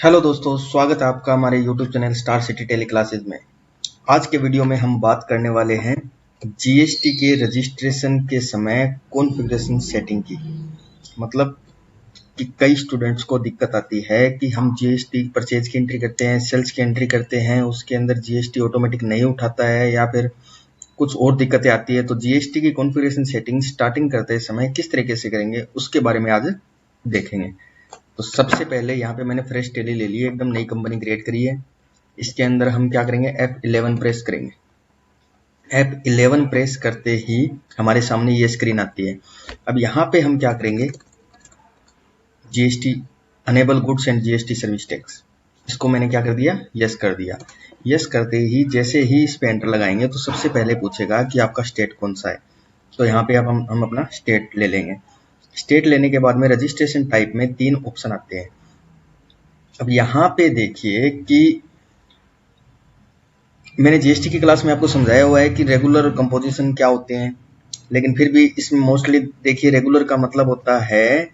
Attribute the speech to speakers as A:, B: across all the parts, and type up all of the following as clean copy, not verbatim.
A: Hello दोस्तों, स्वागत है आपका हमारे YouTube channel star city tele classes में। आज के वीडियो में हम बात करने वाले हैं जीएसटी के रजिस्ट्रेशन के समय कॉन्फ़िगरेशन सेटिंग की। मतलब कि कई स्टूडेंट्स को दिक्कत आती है कि हम जीएसटी परचेज की एंट्री करते हैं, सेल्स की एंट्री करते हैं, उसके अंदर जीएसटी ऑटोमेटिक नहीं उठाता है या फिर कुछ और दिक्कतें आती है। तो जीएसटी की कॉन्फ़िगरेशन सेटिंग स्टार्टिंग करते समय किस तरीके से करेंगे उसके बारे में आज देखेंगे। तो सबसे पहले यहाँ पे मैंने फ्रेश टेली ले ली है, एकदम नई कंपनी क्रिएट करी है। इसके अंदर हम क्या करेंगे, F11 प्रेस करेंगे। F11 प्रेस करते ही हमारे सामने ये स्क्रीन आती है। अब यहाँ पे हम क्या करेंगे, GST enable goods and GST service tax, इसको मैंने क्या कर दिया, यस कर दिया। यस करते ही जैसे ही इस पे एंटर लगाएंगे तो सबसे पहले पूछेगा कि आपका स्टेट कौन सा है। तो यहाँ पे अब हम अपना स्टेट ले लेंगे। स्टेट लेने के बाद में रजिस्ट्रेशन टाइप में 3 ऑप्शन आते हैं। अब यहाँ पे देखिए कि मैंने जीएसटी की क्लास में आपको समझाया हुआ है कि रेगुलर कंपोजिशन क्या होते हैं, लेकिन फिर भी इसमें मोस्टली देखिए रेगुलर का मतलब होता है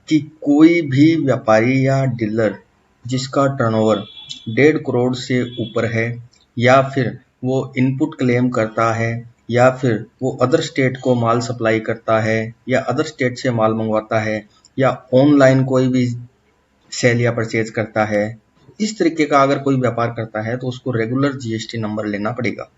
A: कि कोई भी व्यापारी या डीलर जिसका टर्नओवर 1.5 करोड़ से ऊपर है, या फिर वो इनपुट क्लेम करता है, या फिर वो अदर स्टेट को माल सप्लाई करता है, या अदर स्टेट से माल मंगवाता है, या ऑनलाइन कोई भी सेल या परचेज करता है, इस तरीके का अगर कोई व्यापार करता है तो उसको रेगुलर जीएसटी नंबर लेना पड़ेगा,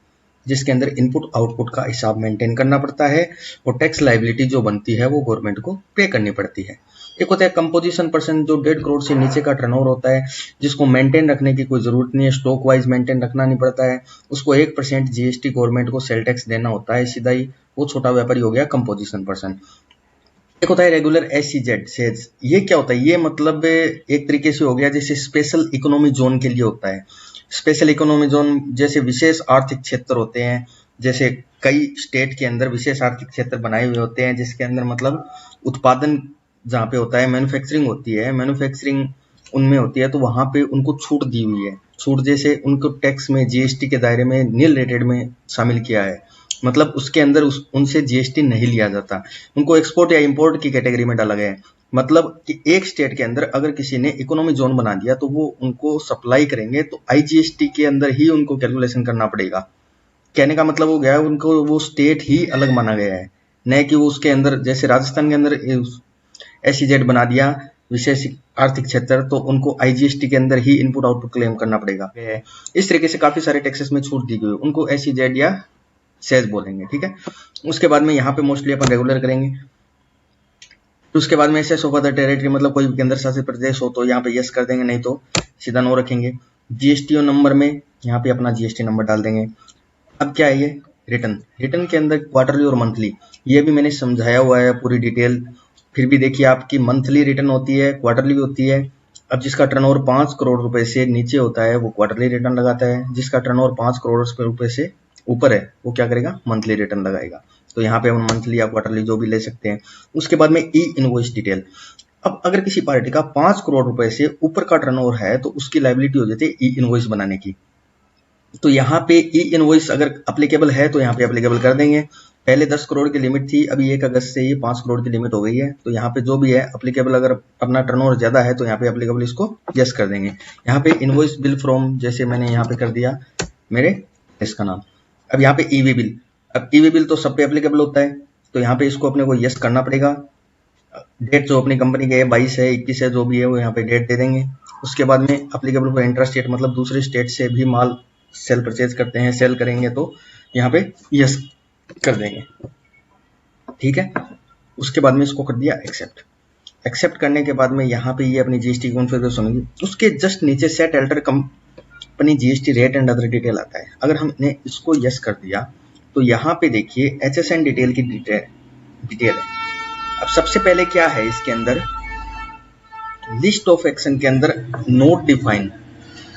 A: जिसके अंदर इनपुट आउटपुट का हिसाब मेंटेन करना पड़ता है और टैक्स लायबिलिटी जो बनती है वो गवर्नमेंट को पे करनी पड़ती है। एक होता है कंपोजिशन पर्सन, जो 1.5 करोड़ से नीचे का टर्नओवर होता है, जिसको मेंटेन रखने की कोई जरूरत नहीं है, स्टॉक वाइज मेंटेन रखना नहीं पड़ता है, उसको 1% जीएसटी गवर्नमेंट को सेल टैक्स देना होता है सीधा ही, वो छोटा व्यापारी हो गया कंपोजिशन पर्सन। एक होता है रेगुलर एसईजेड सेज। ये क्या होता है, ये मतलब एक तरीके से हो गया जैसे स्पेशल इकोनॉमी जोन के लिए होता है। स्पेशल इकोनॉमी जोन जैसे विशेष आर्थिक क्षेत्र होते हैं, जैसे कई स्टेट के अंदर विशेष आर्थिक क्षेत्र बनाए हुए होते हैं, जिसके अंदर मतलब उत्पादन जहाँ पे होता है, मैन्युफैक्चरिंग होती है, मैन्युफैक्चरिंग उनमें होती है, तो वहां पे उनको छूट दी हुई है। छूट जैसे उनको टैक्स में जीएसटी के दायरे में नील रेटेड में शामिल किया है, मतलब उसके अंदर उनसे जीएसटी नहीं लिया जाता, उनको एक्सपोर्ट या इंपोर्ट की कैटेगरी में डाला गया है। मतलब कि एक स्टेट के अंदर अगर किसी ने इकोनॉमी जोन बना दिया तो वो उनको सप्लाई करेंगे तो आईजीएसटी के अंदर ही उनको कैलकुलेशन करना पड़ेगा। कहने का मतलब हो गया है उनको वो स्टेट ही अलग माना गया है, न कि वो उसके अंदर जैसे राजस्थान के अंदर एसईजेड बना दिया विशेष आर्थिक क्षेत्र, तो उनको आईजीएसटी के अंदर ही इनपुट आउटपुट क्लेम करना पड़ेगा। इस तरीके से काफी सारे टैक्सेस में छूट दी गई, उनको एसईजेड या सेज बोलेंगे, ठीक है। उसके बाद में यहाँ पे मोस्टली अपन रेगुलर करेंगे। तो उसके बाद में एसएस ऑफ अदर टेरिटरी, मतलब कोई भी केंद्र शासित प्रदेश हो तो यहाँ पे यस कर देंगे, नहीं तो सीधा नो रखेंगे। जीएसटी नंबर में यहाँ पे अपना जीएसटी नंबर डाल देंगे। अब क्या है, ये रिटर्न के अंदर क्वार्टरली और मंथली, ये भी मैंने समझाया हुआ है पूरी डिटेल। फिर भी देखिए आपकी मंथली रिटर्न होती है, क्वार्टरली भी होती है। अब जिसका टर्नओवर 5 करोड़ रुपए से नीचे होता है वो क्वार्टरली रिटर्न लगाता है, जिसका टर्नओवर 5 करोड़ रुपए से ऊपर है वो क्या करेगा, मंथली रिटर्न लगाएगा। तो यहाँ पे हम मंथली या क्वार्टरली जो भी ले सकते हैं। उसके बाद में ई इनवॉइस डिटेल। अब अगर किसी पार्टी का 5 करोड़ रुपए से ऊपर का टर्नओवर है तो उसकी लायबिलिटी हो जाती है ई इनवॉइस बनाने की। तो यहाँ पे ई इनवॉइस अगर अप्लीकेबल है तो यहाँ पे अप्लीकेबल कर देंगे। पहले 10 करोड़ की लिमिट थी, अभी 1 अगस्त से ये 5 करोड़ की लिमिट हो गई है, तो यहाँ पे जो भी है अप्लीकेबल, अगर अपना टर्नओवर ज्यादा है तो यहाँ पे अप्लीकेबल इसको यस कर देंगे। यहाँ पे इनवॉइस बिल फ्रॉम, जैसे मैंने यहाँ पे कर दिया मेरे इसका नाम। अब यहाँ पे ईवी बिल, अब ईवी बिल तो सब पे एप्लीकेबल होता है, तो यहाँ पे इसको अपने को यस करना पड़ेगा। डेट जो अपनी कंपनी के है 22 है 21 है जो भी है वो यहाँ पे डेट दे देंगे। उसके बाद में एप्लीकेबल फॉर इंट्रा स्टेट, मतलब दूसरे स्टेट से भी माल सेल परचेज करते हैं, सेल करेंगे तो यहाँ पे यस कर देंगे, ठीक है। उसके बाद में इसको कर दिया एक्सेप्ट। एक्सेप्ट करने के बाद में यहाँ पे ये अपनी जीएसटी कॉन्फ़िगरेशन होगी। उसके जस्ट नीचे set alter company GST rate and other detail आता है। अगर हमने इसको यस कर दिया तो यहाँ पे देखिए एचएसएन डिटेल की डिटेल है। अब सबसे पहले क्या है इसके अंदर, लिस्ट ऑफ एक्शन के अंदर नोट डिफाइन।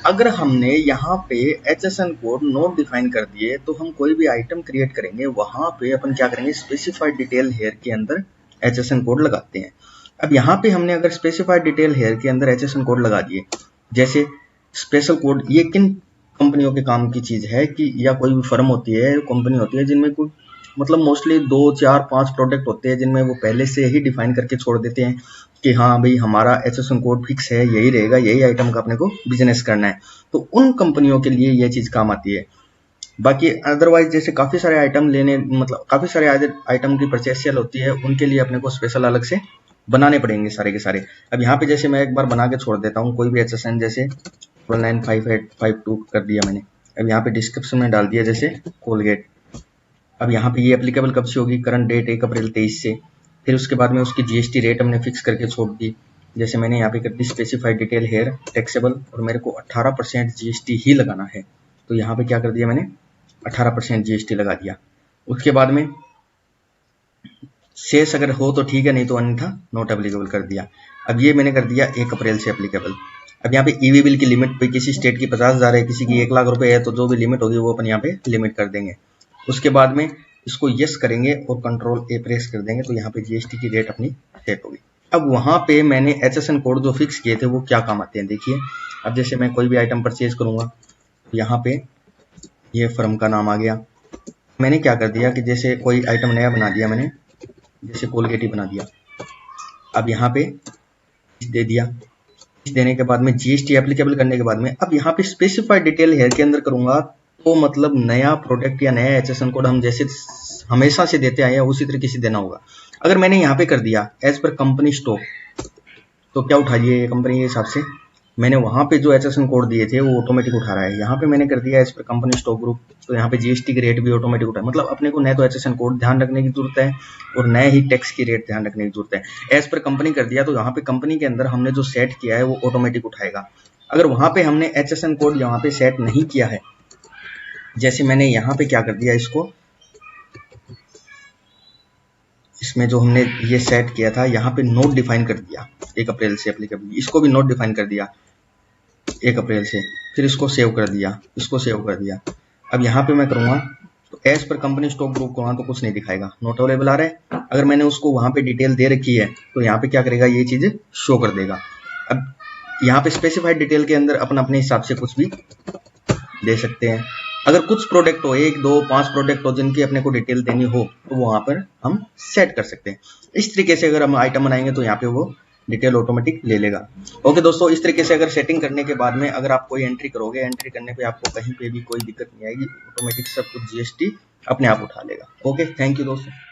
A: अगर हमने यहाँ पे एचएसएन कोड नोट डिफाइन कर दिए तो हम कोई भी आइटम क्रिएट करेंगे वहां पे अपन क्या करेंगे, स्पेसिफाइड डिटेल हेयर के अंदर एचएसएन कोड लगाते हैं। अब यहाँ पे हमने अगर स्पेसिफाइड डिटेल हेयर के अंदर एचएसएन कोड लगा दिए, जैसे स्पेशल कोड, ये किन कंपनियों के काम की चीज है कि, या कोई भी फर्म होती है, कंपनी होती है जिनमें कोई मतलब मोस्टली 2 4 5 प्रोडक्ट होते हैं जिनमें वो पहले से ही डिफाइन करके छोड़ देते हैं कि हाँ भाई हमारा एचएसएन कोड फिक्स है, यही रहेगा, यही आइटम का अपने को बिजनेस करना है। तो उन कंपनियों के लिए ये चीज काम आती है। बाकी अदरवाइज जैसे काफी सारे आइटम लेने, मतलब काफी सारे आइटम की परचेस सेल होती है, उनके लिए अपने को स्पेशल अलग से बनाने पड़ेंगे सारे के सारे। अब यहाँ पे जैसे मैं एक बार बना के छोड़ देता हूँ कोई भी एचएसएन, जैसे 195852 कर दिया मैंने। अब यहाँ पे डिस्क्रिप्शन में डाल दिया जैसे कोलगेट। अब यहाँ पे ये एप्लीकेबल कब से होगी, करंट डेट 1 अप्रैल 23 से। फिर उसके बाद में उसकी जीएसटी रेट हमने फिक्स करके छोड़ दी। जैसे मैंने यहाँ पे कर दी स्पेसिफाइड डिटेल हेयर टैक्सेबल, और मेरे को 18% जीएसटी ही लगाना है, तो यहाँ पे क्या कर दिया मैंने 18% जीएसटी लगा दिया। उसके बाद में शेष अगर हो तो ठीक है, नहीं तो अन्यथा नॉट एप्लीकेबल कर दिया। अब ये मैंने कर दिया 1 अप्रैल से एप्लीकेबल। अब यहाँ पे ईवी बिल की लिमिट पे किसी स्टेट की 50,000 है, किसी की 1 लाख रुपए है, तो जो भी लिमिट होगी वो अपन यहाँ पे लिमिट कर देंगे। उसके बाद में इसको यस करेंगे और कंट्रोल ए प्रेस कर देंगे, तो यहाँ पे जीएसटी की रेट अपनी सेट होगी। अब वहां पे मैंने एचएसएन कोड जो फिक्स किए थे वो क्या काम आते हैं देखिए। अब जैसे मैं कोई भी आइटम परचेज करूंगा, यहाँ पे ये फर्म का नाम आ गया। मैंने क्या कर दिया कि जैसे कोई आइटम नया बना दिया मैंने, जैसे कोलगेट ही बना दिया। अब यहाँ पे दे दिया, देने के बाद में जीएसटी एप्लीकेबल करने के बाद में अब यहाँ पे स्पेसिफाइड डिटेल हेयर के अंदर करूंगा, तो मतलब नया प्रोडक्ट या नया एचएसएन कोड हम जैसे हमेशा से देते आए हैं उसी तरीके से देना होगा। अगर मैंने यहाँ पे कर दिया एज पर कंपनी स्टॉक, तो क्या उठा लिए कंपनी के हिसाब से, मैंने वहां पे जो एचएसएन कोड दिए थे वो ऑटोमेटिक उठा रहा है। यहाँ पे मैंने कर दिया as per company stock group, तो यहाँ पे जीएसटी की रेट भी ऑटोमेटिक उठा है। मतलब अपने को नए तो एचएसएन कोड ध्यान रखने की जरूरत है और नए ही टैक्स की रेट ध्यान रखने की जरूरत है। एज पर कंपनी कर दिया तो यहाँ पे कंपनी के अंदर हमने जो सेट किया है वो ऑटोमेटिक उठाएगा। अगर वहां पे हमने एचएसएन कोड यहाँ पे सेट नहीं किया है, जैसे मैंने यहाँ पे क्या कर दिया, इसमें जो हमने ये सेट किया था यहाँ पे नोट डिफाइन कर दिया 1 अप्रैल से एप्लीकेबल, इसको भी नोट डिफाइन कर दिया 1 अप्रैल से, फिर इसको सेव कर दिया, इसको सेव कर दिया। अब यहाँ पे मैं करूंगा तो as per company stock group को, वहां तो कुछ नहीं दिखाएगा, नोट अवेलेबल आ रहा है। अगर मैंने उसको वहां पे डिटेल दे रखी है तो यहाँ पे क्या करेगा, ये चीज शो कर देगा। अब यहाँ पे स्पेसिफाइड डिटेल के अंदर अपन अपने हिसाब से कुछ भी दे सकते हैं। अगर कुछ प्रोडक्ट हो, 1 2 5 प्रोडक्ट हो जिनकी अपने को डिटेल देनी हो, तो वहां पर हम सेट कर सकते हैं। इस तरीके से अगर हम आइटम बनाएंगे तो यहाँ पे वो डिटेल ऑटोमेटिक ले लेगा। ओके दोस्तों, इस तरीके से अगर सेटिंग करने के बाद में अगर आप कोई एंट्री करोगे, एंट्री करने पे आपको कहीं पे भी कोई दिक्कत नहीं आएगी, ऑटोमेटिक सब कुछ जीएसटी अपने आप उठा लेगा। ओके, थैंक यू दोस्तों।